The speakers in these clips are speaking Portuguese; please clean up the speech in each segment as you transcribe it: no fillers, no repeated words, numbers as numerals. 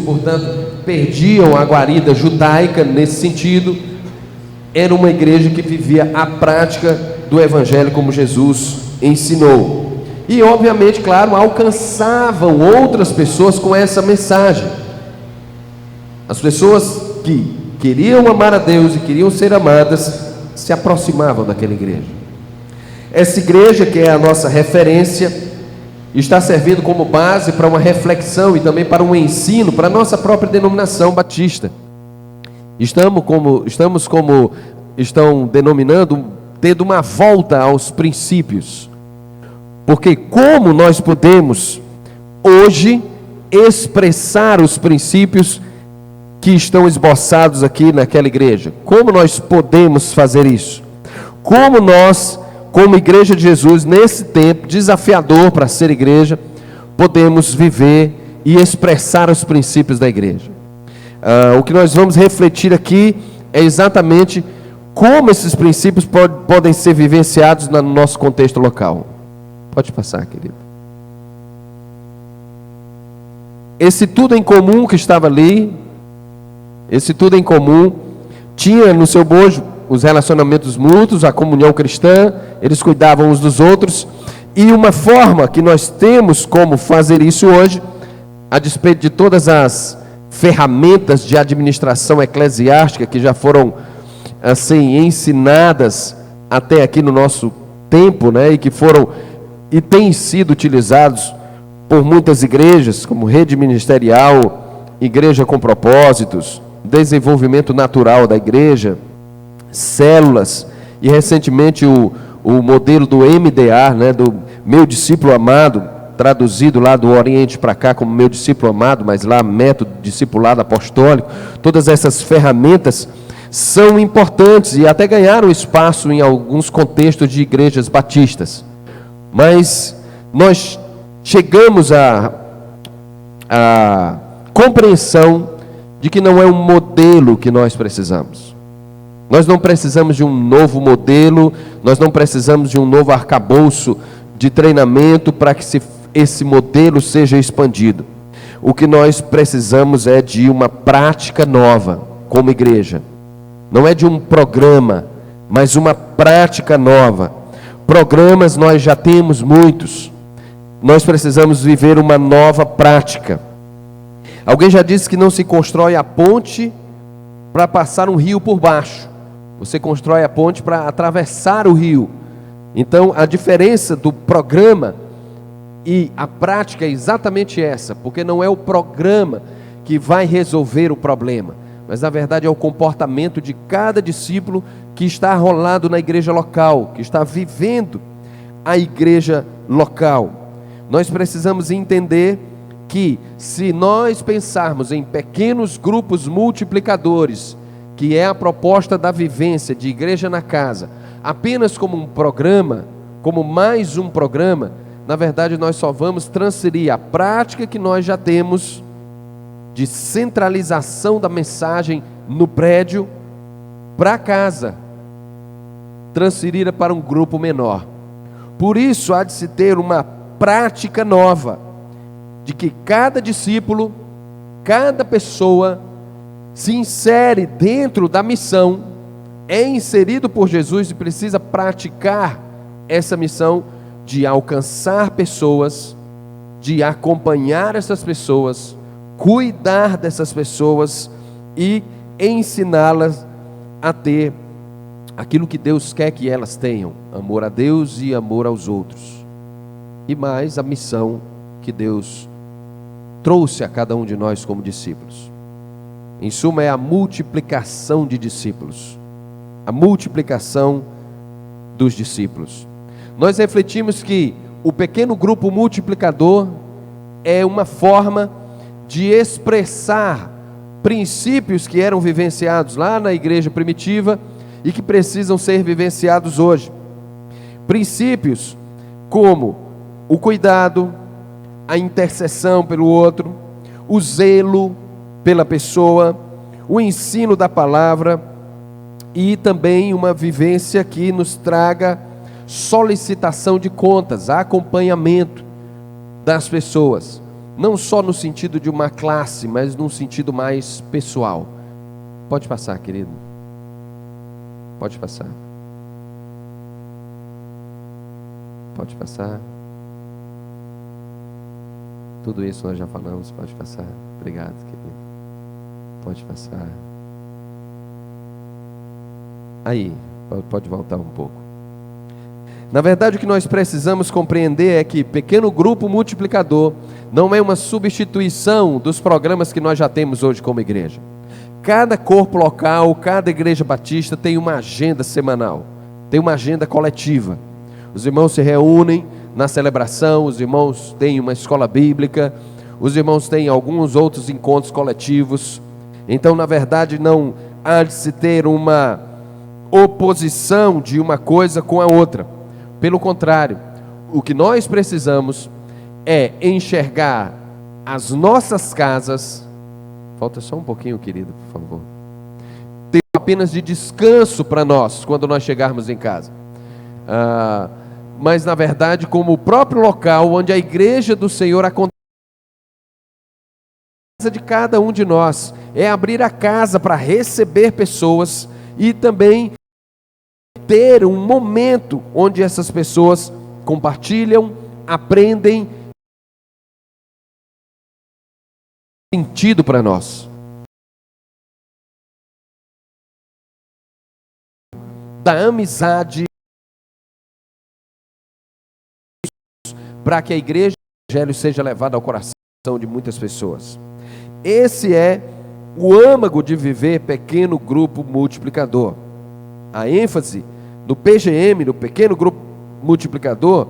portanto, perdiam a guarida judaica nesse sentido. Era uma igreja que vivia a prática do Evangelho como Jesus ensinou. E, obviamente, claro, alcançavam outras pessoas com essa mensagem. As pessoas que queriam amar a Deus e queriam ser amadas se aproximavam daquela igreja. Essa igreja, que é a nossa referência, está servindo como base para uma reflexão e também para um ensino para a nossa própria denominação batista. Estamos como estão denominando, tendo uma volta aos princípios. Porque como nós podemos hoje expressar os princípios que estão esboçados aqui naquela igreja? Como nós podemos fazer isso? Como nós, como igreja de Jesus, nesse tempo desafiador para ser igreja, podemos viver e expressar os princípios da igreja? O que nós vamos refletir aqui é exatamente como esses princípios podem ser vivenciados no nosso contexto local. Pode passar, querido. Esse tudo em comum que estava ali, esse tudo em comum, tinha no seu bojo os relacionamentos mútuos, a comunhão cristã, eles cuidavam uns dos outros, e uma forma que nós temos como fazer isso hoje, a despeito de todas as ferramentas de administração eclesiástica que já foram assim ensinadas até aqui no nosso tempo, né, e têm sido utilizados por muitas igrejas, como rede ministerial, igreja com propósitos, desenvolvimento natural da igreja, células, e recentemente o modelo do MDA, né, do meu discípulo amado, traduzido lá do Oriente para cá como meu discípulo amado, mas lá método discipulado apostólico. Todas essas ferramentas são importantes e até ganharam espaço em alguns contextos de igrejas batistas. Mas nós chegamos à compreensão de que não é um modelo que nós precisamos. Nós não precisamos de um novo modelo, nós não precisamos de um novo arcabouço de treinamento para que esse modelo seja expandido. O que nós precisamos é de uma prática nova como igreja. Não é de um programa, mas uma prática nova. Programas nós já temos muitos. Nós precisamos viver uma nova prática. Alguém já disse que não se constrói a ponte para passar um rio por baixo. Você constrói a ponte para atravessar o rio. Então a diferença do programa e a prática é exatamente essa, porque não é o programa que vai resolver o problema, mas na verdade é o comportamento de cada discípulo que está arrolado na igreja local, que está vivendo a igreja local. Nós precisamos entender que se nós pensarmos em pequenos grupos multiplicadores, que é a proposta da vivência de igreja na casa, apenas como um programa, como mais um programa, na verdade nós só vamos transferir a prática que nós já temos de centralização da mensagem no prédio para casa, transferida para um grupo menor. Por isso há de se ter uma prática nova, de que cada discípulo, cada pessoa se insere dentro da missão, é inserido por Jesus e precisa praticar essa missão de alcançar pessoas, de acompanhar essas pessoas, cuidar dessas pessoas e ensiná-las a ter aquilo que Deus quer que elas tenham: amor a Deus e amor aos outros, e mais a missão que Deus trouxe a cada um de nós como discípulos. Em suma, é a multiplicação de discípulos, a multiplicação dos discípulos. Nós refletimos que o pequeno grupo multiplicador é uma forma de expressar princípios que eram vivenciados lá na igreja primitiva e que precisam ser vivenciados hoje. Princípios como o cuidado, a intercessão pelo outro, o zelo pela pessoa, o ensino da palavra e também uma vivência que nos traga solicitação de contas, acompanhamento das pessoas. não só no sentido de uma classe, mas num sentido mais pessoal. Pode passar, querido. Pode passar. Pode passar. Tudo isso nós já falamos, pode passar. Obrigado, querido. Pode passar. Aí, pode voltar um pouco. Na verdade, o que nós precisamos compreender é que pequeno grupo multiplicador não é uma substituição dos programas que nós já temos hoje como igreja. Cada corpo local, cada igreja batista tem uma agenda semanal, tem uma agenda coletiva. Os irmãos se reúnem na celebração, os irmãos têm uma escola bíblica, os irmãos têm alguns outros encontros coletivos. Então, na verdade, não há de se ter uma oposição de uma coisa com a outra. Pelo contrário, o que nós precisamos é enxergar as nossas casas. Falta só um pouquinho, querido, por favor. Ter apenas de descanso para nós quando nós chegarmos em casa. Mas na verdade, como o próprio local onde a igreja do Senhor acontece. A casa de cada um de nós é abrir a casa para receber pessoas e também ter um momento onde essas pessoas compartilham, aprendem, sentido para nós. Da amizade, para que a igreja do Evangelho seja levada ao coração de muitas pessoas. Esse é o âmago de viver pequeno grupo multiplicador. A ênfase no PGM, no pequeno grupo multiplicador,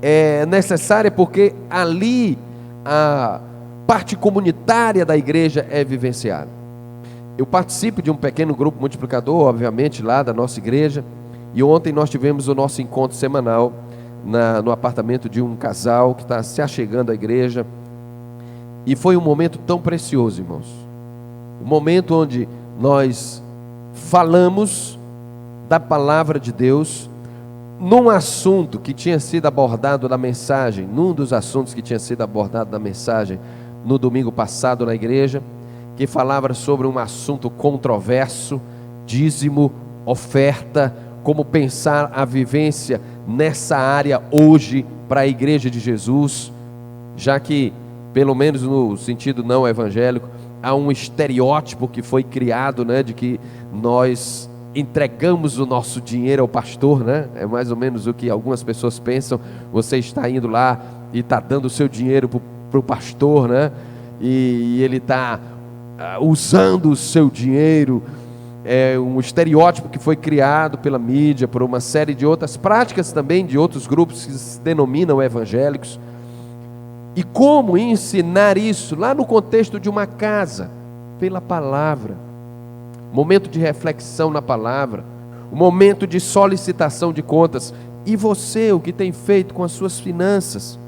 é necessária porque ali a parte comunitária da igreja é vivenciada. Eu participo de um pequeno grupo multiplicador, obviamente, lá da nossa igreja, e ontem nós tivemos o nosso encontro semanal no apartamento de um casal que está se achegando à igreja, e foi um momento tão precioso, irmãos. Um momento onde nós falamos da palavra de Deus, num assunto que tinha sido abordado na mensagem, num dos assuntos que tinha sido abordado na mensagem no domingo passado na igreja, que falava sobre um assunto controverso, dízimo, oferta, como pensar a vivência nessa área hoje para a igreja de Jesus, já que, pelo menos no sentido não evangélico, há um estereótipo que foi criado, né, de que nós entregamos o nosso dinheiro ao pastor, né? É mais ou menos o que algumas pessoas pensam. Você está indo lá e está dando o seu dinheiro para o pastor, né? E ele está usando o seu dinheiro. É um estereótipo que foi criado pela mídia, por uma série de outras práticas também, de outros grupos que se denominam evangélicos. E como ensinar isso lá no contexto de uma casa? Pela palavra. Momento de reflexão na palavra, um momento de solicitação de contas. E você, o que tem feito com as suas finanças?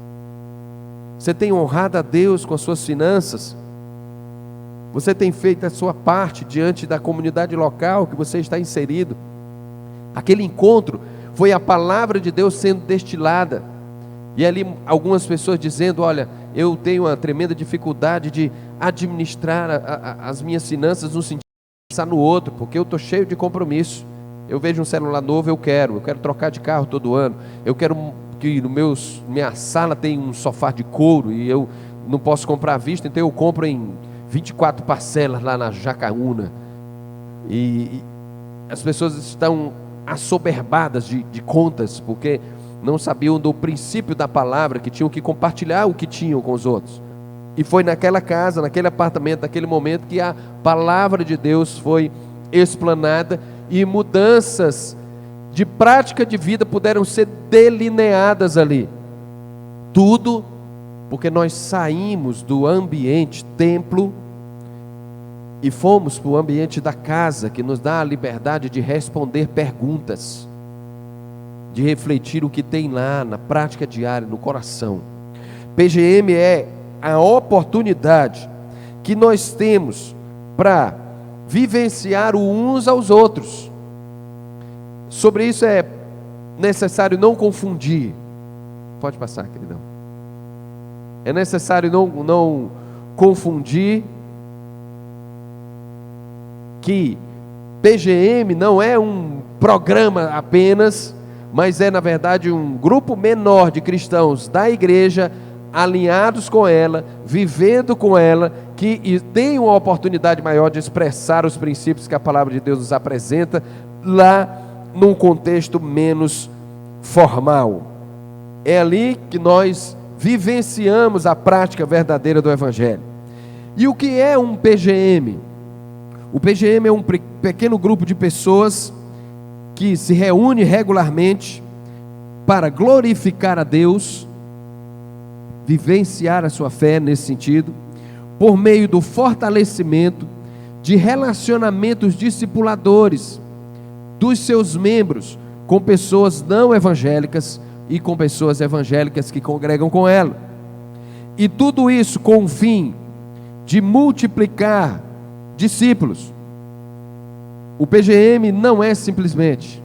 Você tem honrado a Deus com as suas finanças? Você tem feito a sua parte diante da comunidade local que você está inserido? Aquele encontro foi a palavra de Deus sendo destilada. E ali algumas pessoas dizendo: olha, eu tenho uma tremenda dificuldade de administrar as minhas finanças no sentido pensar no outro, porque eu estou cheio de compromisso. Eu vejo um celular novo, eu quero trocar de carro todo ano, eu quero que no minha sala tem um sofá de couro e eu não posso comprar à vista, então eu compro em 24 parcelas lá na Jacaúna. E as pessoas estão assoberbadas de contas, porque não sabiam do princípio da palavra, que tinham que compartilhar o que tinham com os outros. E foi naquela casa, naquele apartamento, naquele momento que a palavra de Deus foi explanada e mudanças de prática de vida puderam ser delineadas ali. Tudo porque nós saímos do ambiente templo e fomos para o ambiente da casa, que nos dá a liberdade de responder perguntas, de refletir o que tem lá na prática diária, no coração. PGM é a oportunidade que nós temos para vivenciar uns aos outros. Sobre isso é necessário não confundir. Pode passar, queridão. É necessário não confundir que PGM não é um programa apenas, mas é na verdade um grupo menor de cristãos da igreja, alinhados com ela, vivendo com ela, que tem uma oportunidade maior de expressar os princípios que a palavra de Deus nos apresenta, lá num contexto menos formal. É ali que nós vivenciamos a prática verdadeira do Evangelho. E o que é um PGM? O PGM é um pequeno grupo de pessoas que se reúne regularmente para glorificar a Deus, vivenciar a sua fé nesse sentido, por meio do fortalecimento de relacionamentos discipuladores dos seus membros com pessoas não evangélicas e com pessoas evangélicas que congregam com ela. E tudo isso com o fim de multiplicar discípulos. O PGM não é simplesmente...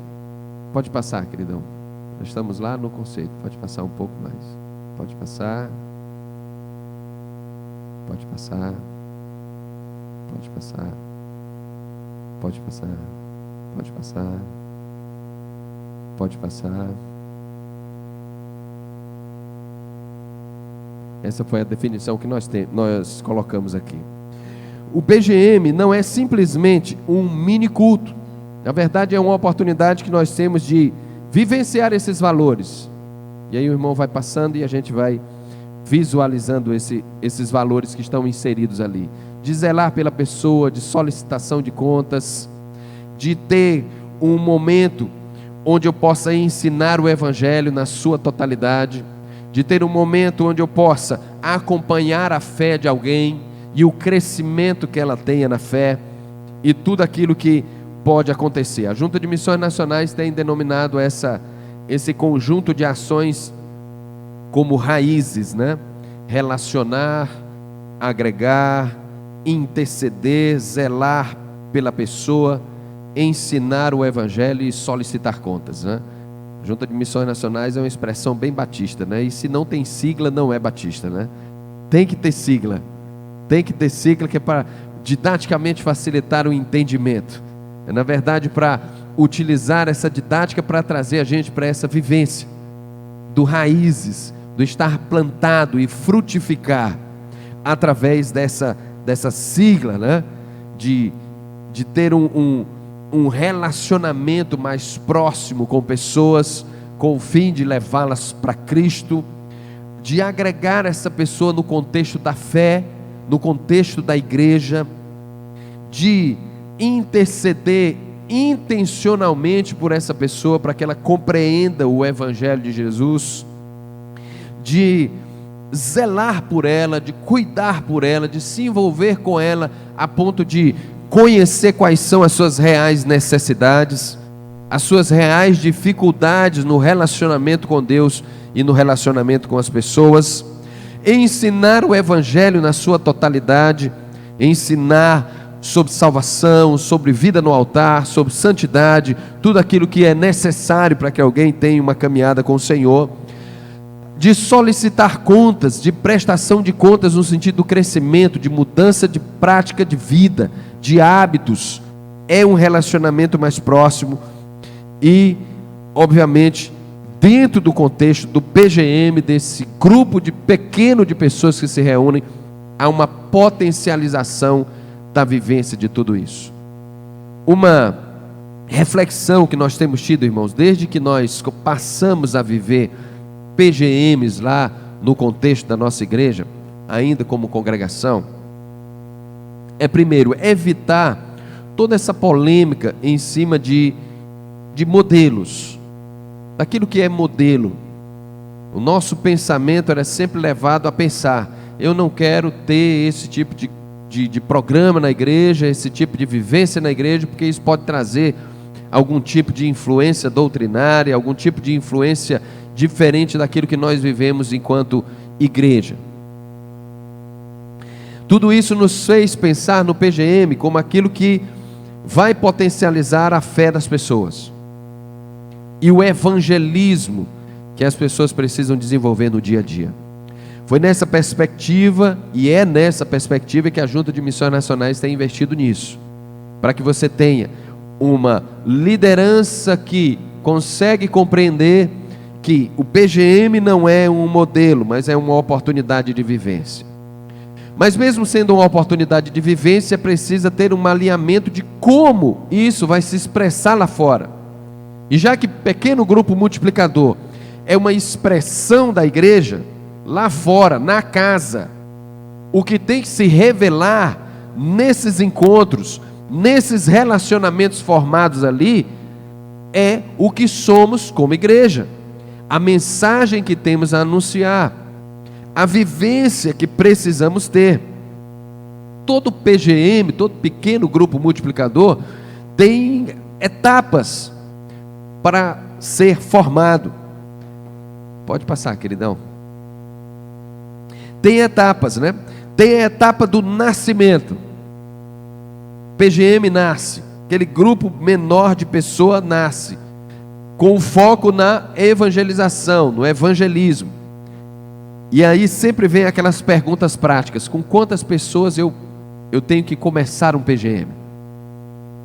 Pode passar, queridão. Nós estamos lá no conceito. Pode passar um pouco mais. Pode passar. Pode passar. Pode passar. Pode passar. Pode passar. Pode passar. Essa foi a definição que nós colocamos aqui. O PGM não é simplesmente um mini culto. Na verdade, é uma oportunidade que nós temos de vivenciar esses valores. E aí o irmão vai passando e a gente vai visualizando esses valores que estão inseridos ali. De zelar pela pessoa, de solicitação de contas, de ter um momento onde eu possa ensinar o Evangelho na sua totalidade, de ter um momento onde eu possa acompanhar a fé de alguém e o crescimento que ela tenha na fé e tudo aquilo que pode acontecer. A Junta de Missões Nacionais tem denominado esse conjunto de ações como raízes, né? Relacionar, agregar, interceder, zelar pela pessoa, ensinar o Evangelho e solicitar contas, né? A Junta de Missões Nacionais é uma expressão bem batista, né? E se não tem sigla, não é batista, né? Tem que ter sigla. Tem que ter sigla, que é para didaticamente facilitar o entendimento. É, na verdade, para utilizar essa didática para trazer a gente para essa vivência do raízes, do estar plantado e frutificar através dessa sigla, né? De ter um relacionamento mais próximo com pessoas, com o fim de levá-las para Cristo, de agregar essa pessoa no contexto da fé, no contexto da igreja, de interceder intencionalmente por essa pessoa para que ela compreenda o Evangelho de Jesus, de zelar por ela, de cuidar por ela, de se envolver com ela a ponto de conhecer quais são as suas reais necessidades, as suas reais dificuldades no relacionamento com Deus e no relacionamento com as pessoas, ensinar o Evangelho na sua totalidade, ensinar sobre salvação, sobre vida no altar, sobre santidade, tudo aquilo que é necessário para que alguém tenha uma caminhada com o Senhor, de solicitar contas, de prestação de contas no sentido do crescimento, de mudança de prática de vida, de hábitos, é um relacionamento mais próximo e, obviamente, dentro do contexto do PGM, desse grupo pequeno de pessoas que se reúnem, há uma potencialização da vivência de tudo isso. Uma reflexão que nós temos tido, irmãos, desde que nós passamos a viver PGMs lá no contexto da nossa igreja, ainda como congregação, é primeiro evitar toda essa polêmica em cima de modelos, daquilo que é modelo. O nosso pensamento era sempre levado a pensar: eu não quero ter esse tipo de programa na igreja, esse tipo de vivência na igreja, porque isso pode trazer algum tipo de influência doutrinária, algum tipo de influência diferente daquilo que nós vivemos enquanto igreja. Tudo isso nos fez pensar no PGM como aquilo que vai potencializar a fé das pessoas e o evangelismo que as pessoas precisam desenvolver no dia a dia. Foi nessa perspectiva, e é nessa perspectiva, que a Junta de Missões Nacionais tem investido nisso, para que você tenha uma liderança que consegue compreender que o PGM não é um modelo, mas é uma oportunidade de vivência. Mas mesmo sendo uma oportunidade de vivência, precisa ter um alinhamento de como isso vai se expressar lá fora. E já que pequeno grupo multiplicador é uma expressão da igreja, lá fora, na casa, o que tem que se revelar nesses encontros, nesses relacionamentos formados ali, é o que somos como igreja, a mensagem que temos a anunciar, a vivência que precisamos ter. Todo PGM, todo pequeno grupo multiplicador, tem etapas para ser formado. Pode passar, queridão. Tem etapas, né? Tem a etapa do nascimento. PGM nasce, aquele grupo menor de pessoas nasce, com foco na evangelização, no evangelismo. E aí sempre vem aquelas perguntas práticas: com quantas pessoas eu tenho que começar um PGM?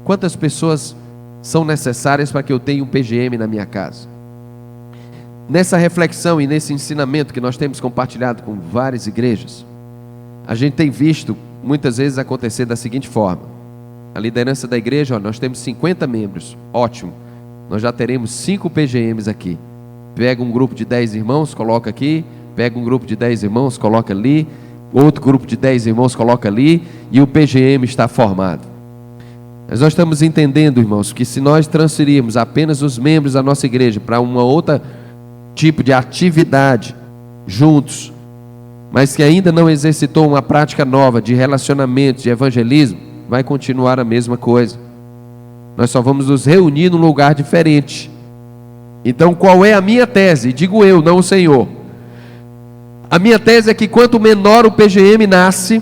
Quantas pessoas são necessárias para que eu tenha um PGM na minha casa? Nessa reflexão e nesse ensinamento que nós temos compartilhado com várias igrejas, a gente tem visto muitas vezes acontecer da seguinte forma: a liderança da igreja, ó, nós temos 50 membros, ótimo, nós já teremos 5 PGMs aqui. Pega um grupo de 10 irmãos, coloca aqui, pega um grupo de 10 irmãos, coloca ali, outro grupo de 10 irmãos, coloca ali, e o PGM está formado. Mas nós estamos entendendo, irmãos, que se nós transferirmos apenas os membros da nossa igreja para uma outra tipo de atividade juntos, mas que ainda não exercitou uma prática nova de relacionamento, de evangelismo, vai continuar a mesma coisa. Nós só vamos nos reunir num lugar diferente. Então qual é a minha tese? Digo eu, não o Senhor. A minha tese é que quanto menor o PGM nasce,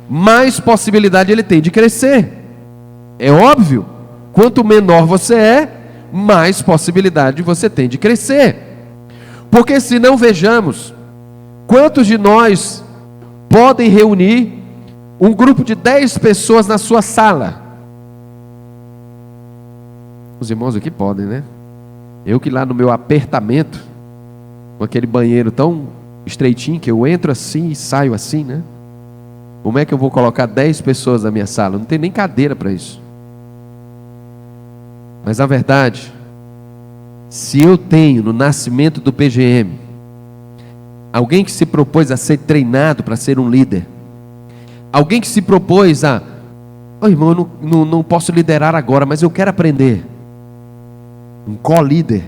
mais possibilidade ele tem de crescer. É óbvio, quanto menor você é, mais possibilidade você tem de crescer. Porque se não, vejamos, quantos de nós podem reunir um grupo de 10 pessoas na sua sala? Os irmãos aqui podem, né? Eu que lá no meu apertamento, com aquele banheiro tão estreitinho, que eu entro assim e saio assim, né? Como é que eu vou colocar 10 pessoas na minha sala? Não tem nem cadeira para isso. Mas na verdade, se eu tenho no nascimento do PGM alguém que se propôs a ser treinado para ser um líder, alguém que se propôs a: oh, irmão, eu não posso liderar agora, mas eu quero aprender. Um co-líder.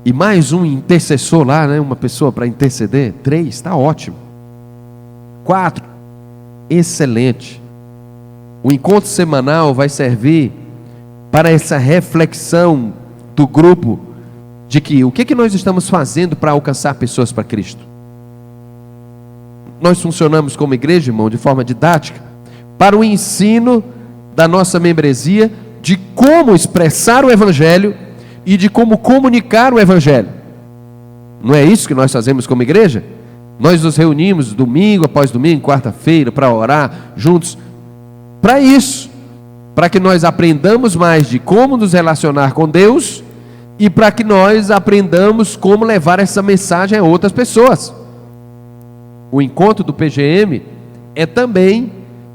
E mais um intercessor lá, né? Uma pessoa para interceder. 3, está ótimo. 4, excelente. O encontro semanal vai servir para essa reflexão do grupo de que o que nós estamos fazendo para alcançar pessoas para Cristo. Nós funcionamos como igreja, irmão, de forma didática, para o ensino da nossa membresia de como expressar o Evangelho e de como comunicar o Evangelho. Não é isso que nós fazemos como igreja? Nós nos reunimos domingo após domingo, quarta-feira, para orar juntos, para isso, para que nós aprendamos mais de como nos relacionar com Deus e para que nós aprendamos como levar essa mensagem a outras pessoas. O encontro do PGM é também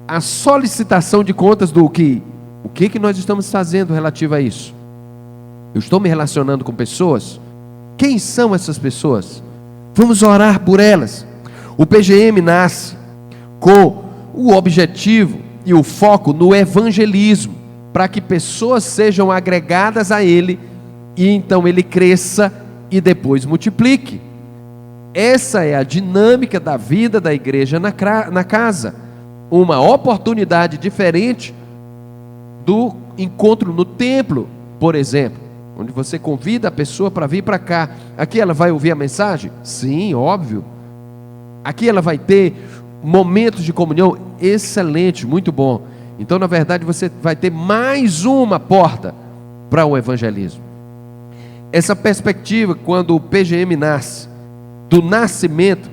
a solicitação de contas do que nós estamos fazendo relativo a isso. Eu estou me relacionando com pessoas? Quem são essas pessoas? Vamos orar por elas. O PGM nasce com o objetivo e o foco no evangelismo, para que pessoas sejam agregadas a ele e então ele cresça e depois multiplique. Essa é a dinâmica da vida da igreja na casa. Uma oportunidade diferente do encontro no templo, por exemplo, onde você convida a pessoa para vir para cá. Aqui ela vai ouvir a mensagem? Sim, óbvio. Aqui ela vai ter momentos de comunhão? Excelente, muito bom. Então, na verdade, você vai ter mais uma porta para o evangelismo. Essa perspectiva, quando o PGM nasce, do nascimento,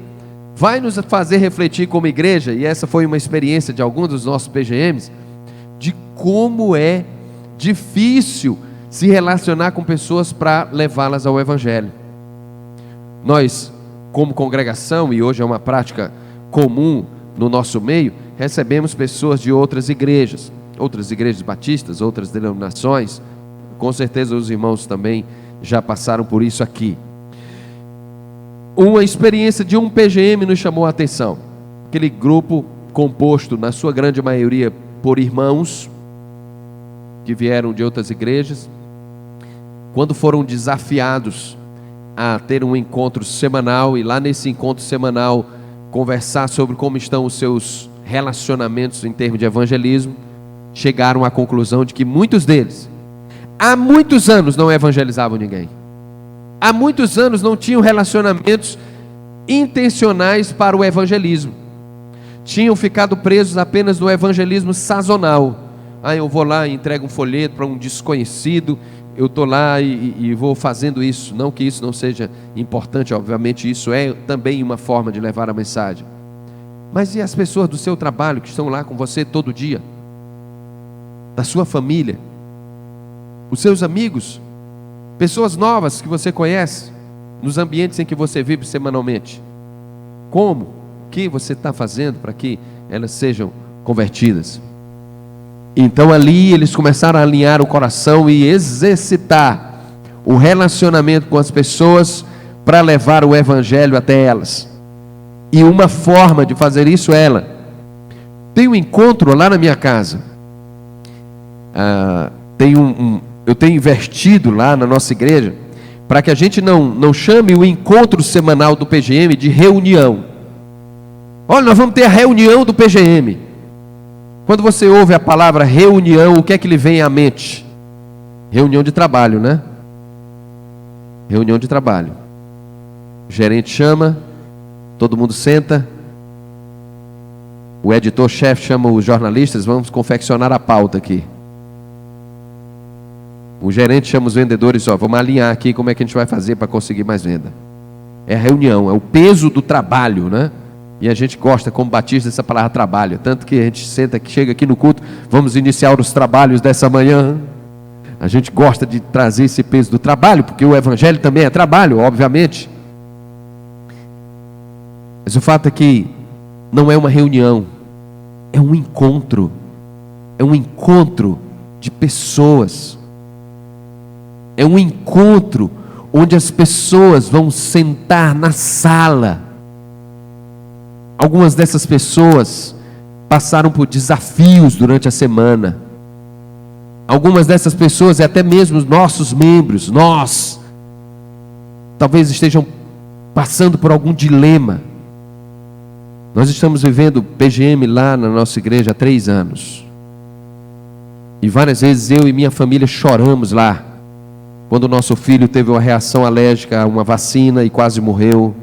vai nos fazer refletir como igreja, e essa foi uma experiência de alguns dos nossos PGMs, de como é difícil se relacionar com pessoas para levá-las ao Evangelho. Nós, como congregação, e hoje é uma prática comum no nosso meio, recebemos pessoas de outras igrejas batistas, outras denominações. Com certeza os irmãos também já passaram por isso aqui. Uma experiência de um PGM nos chamou a atenção. Aquele grupo composto, na sua grande maioria, por irmãos que vieram de outras igrejas, quando foram desafiados a ter um encontro semanal, e lá nesse encontro semanal conversar sobre como estão os seus relacionamentos em termos de evangelismo, chegaram à conclusão de que muitos deles, há muitos anos, não evangelizavam ninguém. Há muitos anos não tinham relacionamentos intencionais para o evangelismo. Tinham ficado presos apenas no evangelismo sazonal. Eu vou lá e entrego um folheto para um desconhecido, eu estou lá e vou fazendo isso. Não que isso não seja importante, obviamente isso é também uma forma de levar a mensagem. Mas e as pessoas do seu trabalho que estão lá com você todo dia? Da sua família? Os seus amigos? Pessoas novas que você conhece nos ambientes em que você vive semanalmente? Como? O que você está fazendo para que elas sejam convertidas? Então ali eles começaram a alinhar o coração e exercitar o relacionamento com as pessoas para levar o evangelho até elas. E uma forma de fazer isso é tem um encontro lá na minha casa. Eu tenho investido lá na nossa igreja para que a gente não chame o encontro semanal do PGM de reunião. Olha, nós vamos ter a reunião do PGM. Quando você ouve a palavra reunião, o que é que lhe vem à mente? Reunião de trabalho, né? Reunião de trabalho. O gerente chama, todo mundo senta, o editor-chefe chama os jornalistas, vamos confeccionar a pauta aqui. O gerente chama os vendedores, vamos alinhar aqui como é que a gente vai fazer para conseguir mais venda. É a reunião, é o peso do trabalho, né? E a gente gosta, como batista, dessa palavra trabalho. Tanto que a gente chega aqui no culto, vamos iniciar os trabalhos dessa manhã. A gente gosta de trazer esse peso do trabalho, porque o evangelho também é trabalho, obviamente. Mas o fato é que não é uma reunião, é um encontro. É um encontro de pessoas. É um encontro onde as pessoas vão sentar na sala. Algumas dessas pessoas passaram por desafios durante a semana. Algumas dessas pessoas, e até mesmo os nossos membros, talvez estejam passando por algum dilema. Nós estamos vivendo PGM lá na nossa igreja há 3 anos. E várias vezes eu e minha família choramos lá, quando o nosso filho teve uma reação alérgica a uma vacina e quase morreu.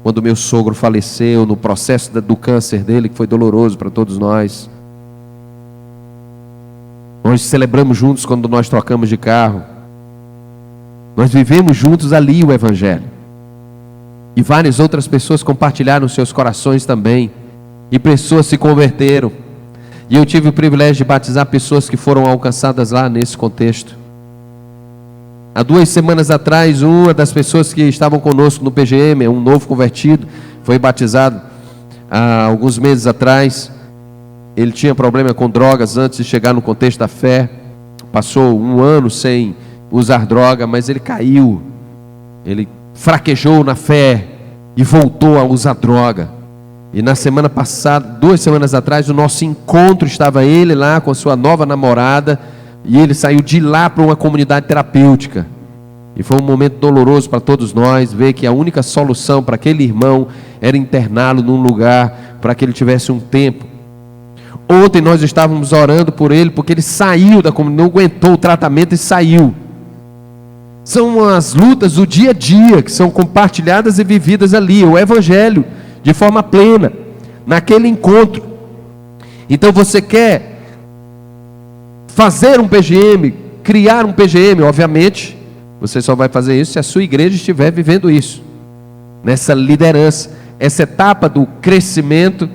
Quando meu sogro faleceu, no processo do câncer dele, que foi doloroso para todos nós. Nós celebramos juntos quando nós trocamos de carro. Nós vivemos juntos ali o evangelho. E várias outras pessoas compartilharam seus corações também. E pessoas se converteram. E eu tive o privilégio de batizar pessoas que foram alcançadas lá nesse contexto. Há 2 semanas atrás, uma das pessoas que estavam conosco no PGM, um novo convertido, foi batizado há alguns meses atrás. Ele tinha problema com drogas antes de chegar no contexto da fé. Passou 1 ano sem usar droga, mas ele caiu. Ele fraquejou na fé e voltou a usar droga. E na semana passada, 2 semanas atrás, o nosso encontro, estava ele lá com a sua nova namorada. E ele saiu de lá para uma comunidade terapêutica. E foi um momento doloroso para todos nós, ver que a única solução para aquele irmão era interná-lo num lugar para que ele tivesse um tempo. Ontem nós estávamos orando por ele, porque ele saiu da comunidade, não aguentou o tratamento e saiu. São as lutas do dia a dia que são compartilhadas e vividas ali, o evangelho, de forma plena, naquele encontro. Então você quer fazer um PGM, criar um PGM, obviamente, você só vai fazer isso se a sua igreja estiver vivendo isso, nessa liderança. essa etapa do crescimento,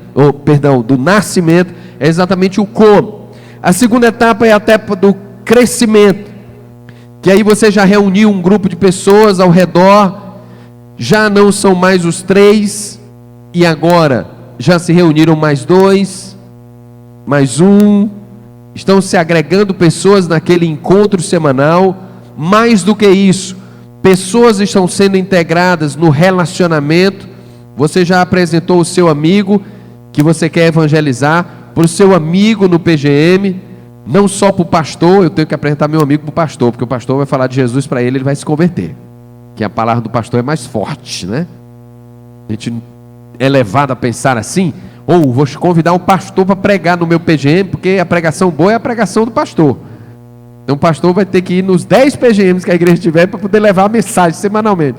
do nascimento, é exatamente o como. A segunda etapa é a etapa do crescimento, que aí você já reuniu um grupo de pessoas ao redor, já não são mais os 3, e agora já se reuniram mais 2, mais 1, estão se agregando pessoas naquele encontro semanal. Mais do que isso, pessoas estão sendo integradas no relacionamento. Você já apresentou o seu amigo que você quer evangelizar para o seu amigo no PGM, não só para o pastor. Eu tenho que apresentar meu amigo para o pastor, porque o pastor vai falar de Jesus para ele vai se converter, que a palavra do pastor é mais forte, né? A gente é levado a pensar assim, ou vou convidar um pastor para pregar no meu PGM, porque a pregação boa é a pregação do pastor. Então o pastor vai ter que ir nos 10 PGMs que a igreja tiver para poder levar a mensagem semanalmente.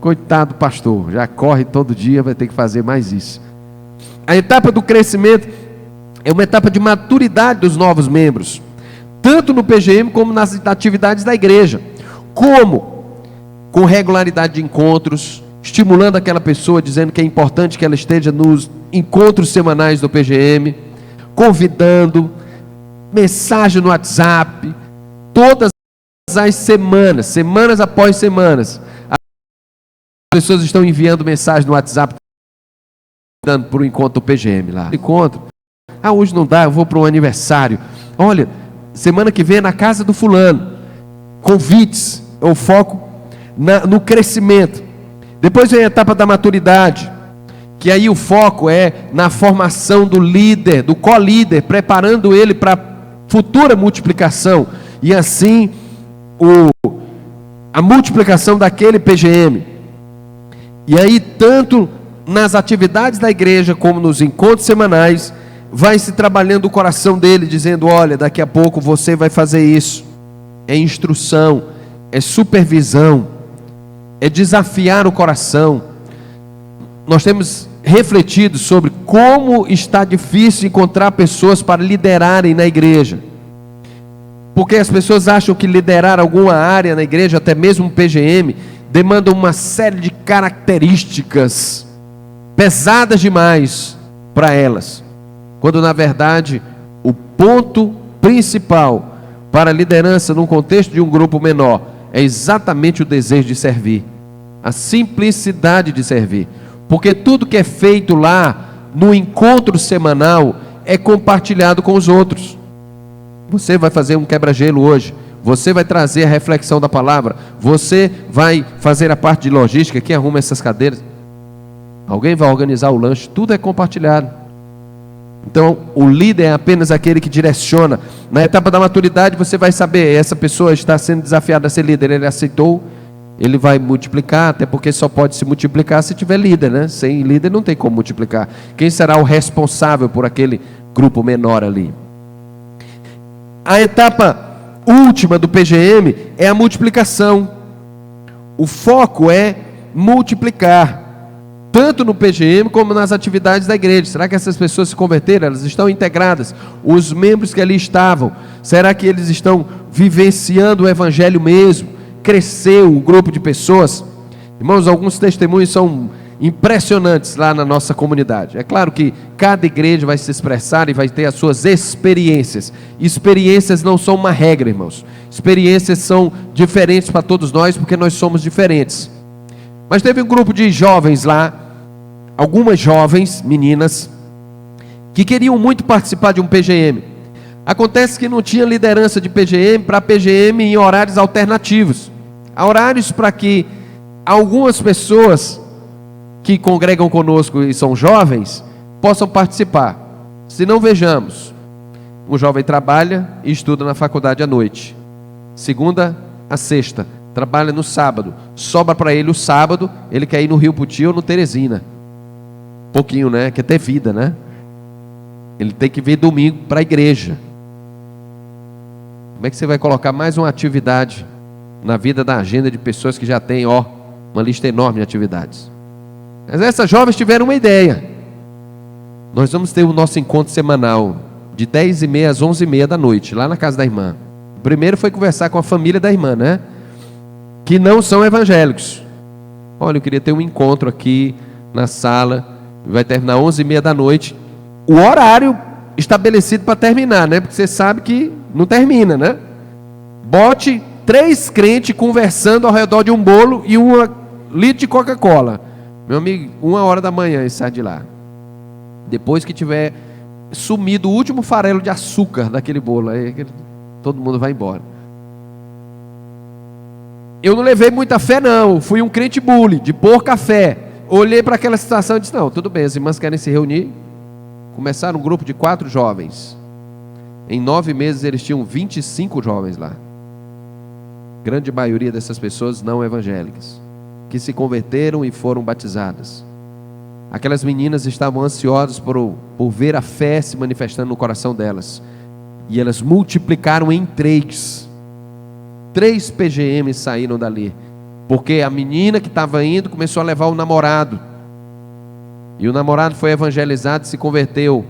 Coitado do pastor, já corre todo dia, vai ter que fazer mais isso. A etapa do crescimento é uma etapa de maturidade dos novos membros, tanto no PGM como nas atividades da igreja. Como? Com regularidade de encontros, estimulando aquela pessoa, dizendo que é importante que ela esteja nos encontros semanais do PGM, convidando, mensagem no WhatsApp, todas as semanas, semanas após semanas, as pessoas estão enviando mensagem no WhatsApp, dando para o encontro do PGM lá. Encontro. Hoje não dá, eu vou para um aniversário. Olha, semana que vem é na casa do fulano. Convites, o foco no crescimento. Depois vem a etapa da maturidade, que aí o foco é na formação do líder, do co-líder, preparando ele para futura multiplicação. E assim, a multiplicação daquele PGM. E aí, tanto nas atividades da igreja, como nos encontros semanais, vai se trabalhando o coração dele, dizendo: olha, daqui a pouco você vai fazer isso. É instrução, é supervisão, é desafiar o coração. Nós temos refletido sobre como está difícil encontrar pessoas para liderarem na igreja. Porque as pessoas acham que liderar alguma área na igreja, até mesmo um PGM, demanda uma série de características pesadas demais para elas. Quando na verdade o ponto principal para a liderança num contexto de um grupo menor é exatamente o desejo de servir, a simplicidade de servir. Porque tudo que é feito lá no encontro semanal é compartilhado com os outros. Você vai fazer um quebra-gelo hoje, você vai trazer a reflexão da palavra, você vai fazer a parte de logística, quem arruma essas cadeiras, alguém vai organizar o lanche, tudo é compartilhado. Então o líder é apenas aquele que direciona. Na etapa da maturidade você vai saber, essa pessoa está sendo desafiada a ser líder, ele aceitou, ele vai multiplicar, até porque só pode se multiplicar se tiver líder, né? Sem líder não tem como multiplicar. Quem será o responsável por aquele grupo menor ali? A etapa última do PGM é a multiplicação. O foco é multiplicar, tanto no PGM como nas atividades da igreja. Será que essas pessoas se converteram? Elas estão integradas? Os membros que ali estavam, será que eles estão vivenciando o evangelho mesmo? Cresceu o grupo de pessoas? Irmãos, alguns testemunhos são impressionantes lá na nossa comunidade. É claro que cada igreja vai se expressar e vai ter as suas experiências. Experiências não são uma regra, irmãos. Experiências são diferentes para todos nós, porque nós somos diferentes. Mas teve um grupo de jovens lá, algumas jovens meninas, que queriam muito participar de um PGM. Acontece que não tinha liderança de PGM para PGM em horários alternativos. Há horários para que algumas pessoas que congregam conosco e são jovens possam participar. Se não, vejamos, um jovem trabalha e estuda na faculdade à noite, segunda a sexta, trabalha no sábado, sobra para ele o sábado, ele quer ir no Rio Puti ou no Teresina, pouquinho, né? Quer ter vida, né? Ele tem que vir domingo para a igreja. Como é que você vai colocar mais uma atividade na vida da agenda de pessoas que já têm, uma lista enorme de atividades? Mas essas jovens tiveram uma ideia. Nós vamos ter o nosso encontro semanal de 10h30 às 11h30 da noite, lá na casa da irmã. O primeiro foi conversar com a família da irmã, né? Que não são evangélicos. Olha, eu queria ter um encontro aqui na sala, vai terminar 11h30 da noite. O horário estabelecido para terminar, né? Porque você sabe que não termina, né? Bote 3 crentes conversando ao redor de um bolo e 1 litro de Coca-Cola. Meu amigo, 1h da manhã e sai de lá. Depois que tiver sumido o último farelo de açúcar daquele bolo, aí todo mundo vai embora. Eu não levei muita fé não, fui um crente bully, de pôr café. Olhei para aquela situação e disse, não, tudo bem, as irmãs querem se reunir. Começaram um grupo de 4 jovens. Em 9 meses eles tinham 25 jovens lá. Grande maioria dessas pessoas não evangélicas, que se converteram e foram batizadas. Aquelas meninas estavam ansiosas por ver a fé se manifestando no coração delas. E elas multiplicaram em 3. 3 PGMs saíram dali. Porque a menina que estava indo começou a levar o namorado. E o namorado foi evangelizado e se converteu.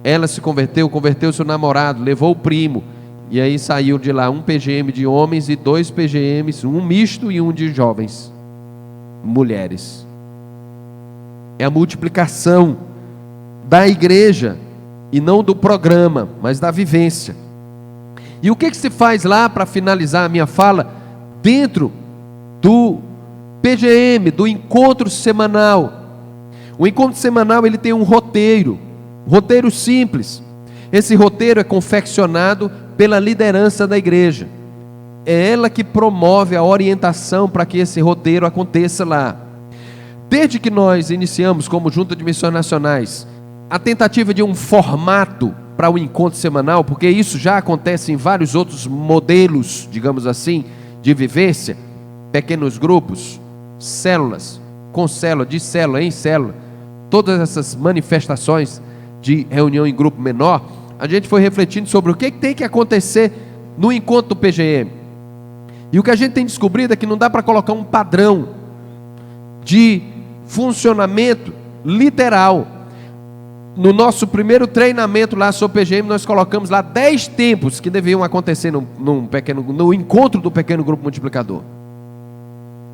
Ela se converteu, converteu seu namorado, levou o primo. E aí saiu de lá 1 PGM de homens e 2 PGMs, um misto e um de jovens. Mulheres. É a multiplicação da igreja. E não do programa, mas da vivência. E o que se faz lá, para finalizar a minha fala, dentro do PGM, do encontro semanal? O encontro semanal ele tem um roteiro simples. Esse roteiro é confeccionado pela liderança da igreja. É ela que promove a orientação para que esse roteiro aconteça lá. Desde que nós iniciamos como Junta de Missões Nacionais a tentativa de um formato para o encontro semanal, porque isso já acontece em vários outros modelos, digamos assim, de vivência, pequenos grupos, células, com célula, de célula em célula, todas essas manifestações de reunião em grupo menor, a gente foi refletindo sobre o que tem que acontecer no encontro do PGM. E o que a gente tem descobrido é que não dá para colocar um padrão de funcionamento literal. No nosso primeiro treinamento lá sobre PGM, nós colocamos lá 10 tempos que deviam acontecer no encontro do pequeno grupo multiplicador.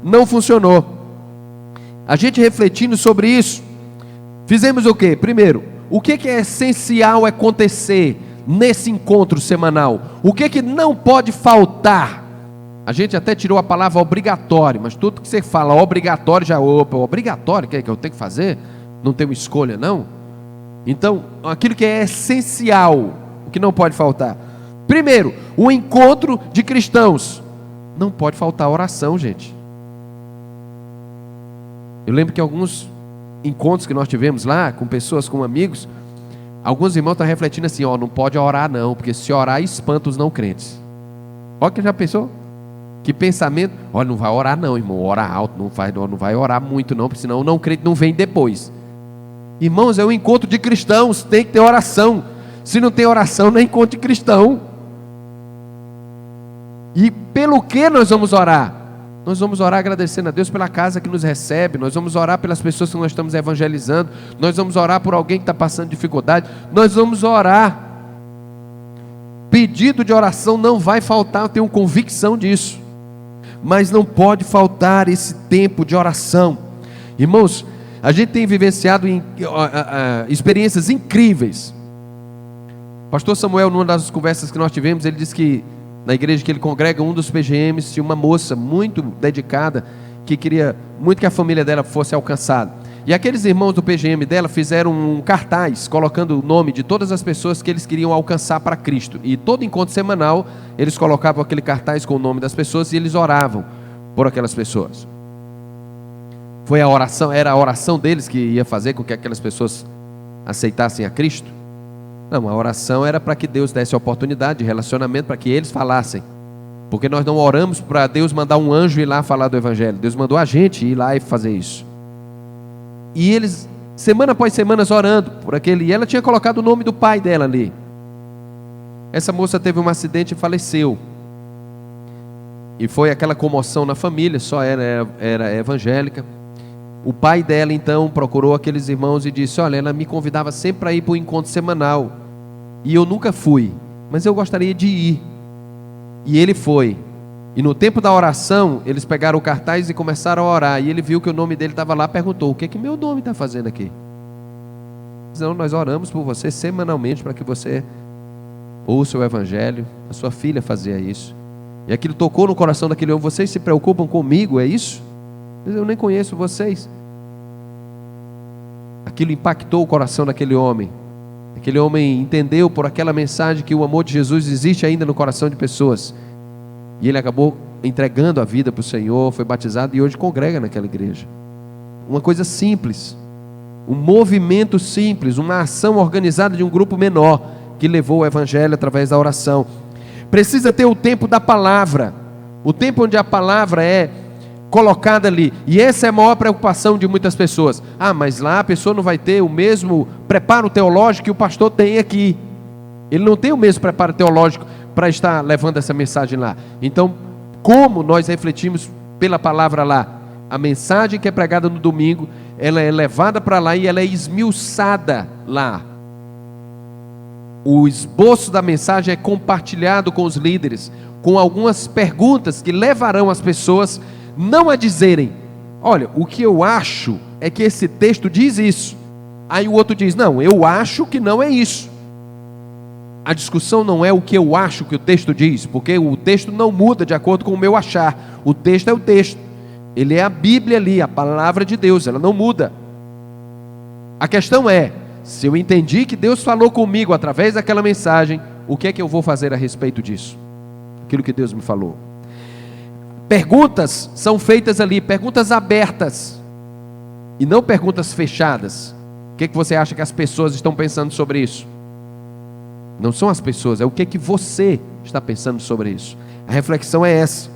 Não funcionou. A gente refletindo sobre isso, fizemos o quê? Primeiro, o que é essencial acontecer nesse encontro semanal? O que não pode faltar? A gente até tirou a palavra obrigatório, mas tudo que você fala obrigatório já, obrigatório, o que eu tenho que fazer? Não tenho escolha não? Então, aquilo que é essencial, o que não pode faltar. Primeiro, o encontro de cristãos. Não pode faltar oração, gente. Eu lembro que alguns encontros que nós tivemos lá, com pessoas, com amigos, alguns irmãos estão refletindo assim, não pode orar não, porque se orar espanta os não crentes. Olha que já pensou? Que pensamento, não vai orar não, irmão, ora alto, não vai orar muito não, porque senão o não crente não vem depois. Irmãos, é um encontro de cristãos, tem que ter oração. Se não tem oração, não é encontro de cristão. E pelo que nós vamos orar? Nós vamos orar agradecendo a Deus pela casa que nos recebe. Nós vamos orar pelas pessoas que nós estamos evangelizando. Nós vamos orar por alguém que está passando dificuldade. Nós vamos orar. Pedido de oração não vai faltar, eu tenho convicção disso. Mas não pode faltar esse tempo de oração. Irmãos, a gente tem vivenciado experiências incríveis. Pastor Samuel, numa das conversas que nós tivemos, ele disse que na igreja que ele congrega, um dos PGMs, tinha uma moça muito dedicada, que queria muito que a família dela fosse alcançada. E aqueles irmãos do PGM dela fizeram um cartaz, colocando o nome de todas as pessoas que eles queriam alcançar para Cristo. E todo encontro semanal, eles colocavam aquele cartaz com o nome das pessoas e eles oravam por aquelas pessoas. Era a oração deles que ia fazer com que aquelas pessoas aceitassem a Cristo? Não, a oração era para que Deus desse a oportunidade de relacionamento, para que eles falassem. Porque nós não oramos para Deus mandar um anjo ir lá falar do Evangelho. Deus mandou a gente ir lá e fazer isso. E eles, semana após semana, orando por aquele. E ela tinha colocado o nome do pai dela ali. Essa moça teve um acidente e faleceu. E foi aquela comoção na família, só era evangélica. O pai dela então procurou aqueles irmãos e disse: olha, ela me convidava sempre para ir para o encontro semanal. E eu nunca fui, mas eu gostaria de ir. E ele foi. E no tempo da oração, eles pegaram o cartaz e começaram a orar. E ele viu que o nome dele estava lá, perguntou: o que é que meu nome está fazendo aqui? Não, nós oramos por você semanalmente para que você ouça o evangelho. A sua filha fazia isso. E aquilo tocou no coração daquele homem. Vocês se preocupam comigo, é isso? Eu nem conheço vocês. Aquilo impactou o coração daquele homem. Aquele homem entendeu por aquela mensagem que o amor de Jesus existe ainda no coração de pessoas. E ele acabou entregando a vida para o Senhor, foi batizado e hoje congrega naquela igreja. Uma coisa simples, um movimento simples, uma ação organizada de um grupo menor que levou o evangelho através da oração. Precisa ter o tempo da palavra, o tempo onde a palavra é colocada ali. E essa é a maior preocupação de muitas pessoas. Mas lá a pessoa não vai ter o mesmo preparo teológico que o pastor tem aqui. Ele não tem o mesmo preparo teológico para estar levando essa mensagem lá. Então, como nós refletimos pela palavra lá? A mensagem que é pregada no domingo, ela é levada para lá e ela é esmiuçada lá. O esboço da mensagem é compartilhado com os líderes, com algumas perguntas que levarão as pessoas não a dizerem: olha, o que eu acho é que esse texto diz isso. Aí o outro diz: não, eu acho que não é isso. A discussão não é o que eu acho que o texto diz, porque o texto não muda de acordo com o meu achar. O texto é o texto. Ele é a Bíblia ali, a palavra de Deus, ela não muda. A questão é, se eu entendi que Deus falou comigo através daquela mensagem, o que é que eu vou fazer a respeito disso? Aquilo que Deus me falou. Perguntas são feitas ali, perguntas abertas, e não perguntas fechadas. O que é que você acha que as pessoas estão pensando sobre isso? Não são as pessoas, é o que é que você está pensando sobre isso. A reflexão é essa.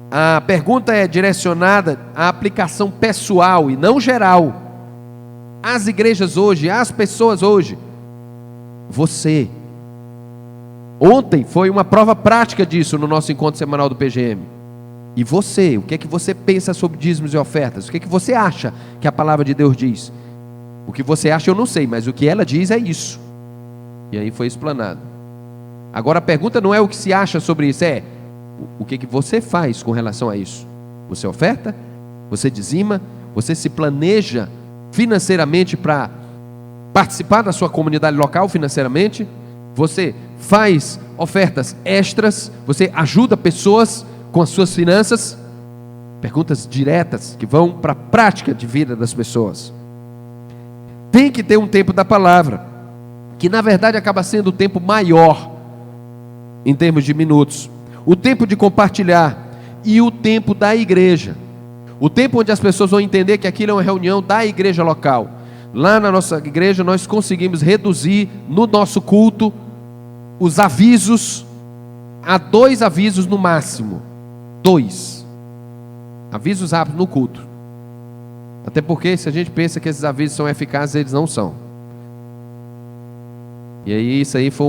A pergunta é direcionada à aplicação pessoal e não geral. As igrejas hoje, as pessoas hoje. Você. Ontem foi uma prova prática disso no nosso encontro semanal do PGM. E você, o que é que você pensa sobre dízimos e ofertas? O que é que você acha que a palavra de Deus diz? O que você acha eu não sei, mas o que ela diz é isso. E aí foi explanado. Agora a pergunta não é o que se acha sobre isso, é o que você faz com relação a isso. Você oferta? Você dizima? Você se planeja financeiramente para participar da sua comunidade local financeiramente? Você faz ofertas extras? Você ajuda pessoas com as suas finanças? Perguntas diretas que vão para a prática de vida das pessoas. Tem que ter um tempo da palavra, que na verdade acaba sendo o tempo maior em termos de minutos. O tempo de compartilhar e o tempo da igreja. O tempo onde as pessoas vão entender que aquilo é uma reunião da igreja local. Lá na nossa igreja nós conseguimos reduzir no nosso culto os avisos a 2 avisos no máximo. 2 avisos rápidos no culto. Até porque se a gente pensa que esses avisos são eficazes, eles não são. E aí isso aí foi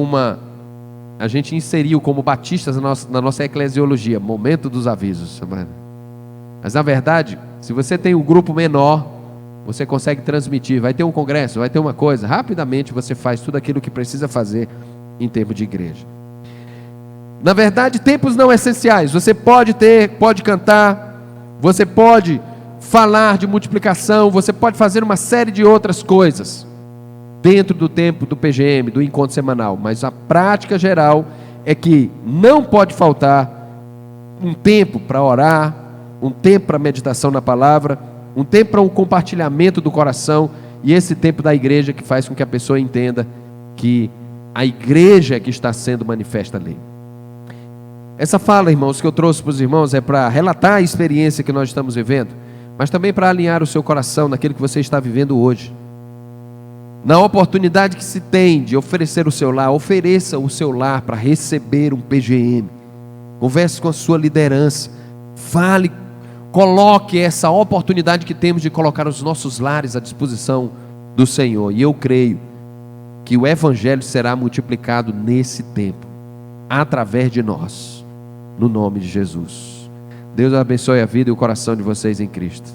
a gente inseriu como batistas na nossa eclesiologia, momento dos avisos. Mas na verdade, se você tem um grupo menor, você consegue transmitir. Vai ter um congresso, vai ter uma coisa, rapidamente você faz tudo aquilo que precisa fazer em termos de igreja. Na verdade, tempos não essenciais. Você pode cantar, você pode falar de multiplicação, você pode fazer uma série de outras coisas dentro do tempo do PGM, do encontro semanal, mas a prática geral é que não pode faltar um tempo para orar, um tempo para meditação na palavra, um tempo para um compartilhamento do coração, e esse tempo da igreja que faz com que a pessoa entenda que a igreja é que está sendo manifesta ali. Essa fala, irmãos, que eu trouxe para os irmãos é para relatar a experiência que nós estamos vivendo, mas também para alinhar o seu coração naquilo que você está vivendo hoje. Na oportunidade que se tem de oferecer o seu lar, ofereça o seu lar para receber um PGM. Converse com a sua liderança. Fale, coloque essa oportunidade que temos de colocar os nossos lares à disposição do Senhor. E eu creio que o Evangelho será multiplicado nesse tempo, através de nós, no nome de Jesus. Deus abençoe a vida e o coração de vocês em Cristo.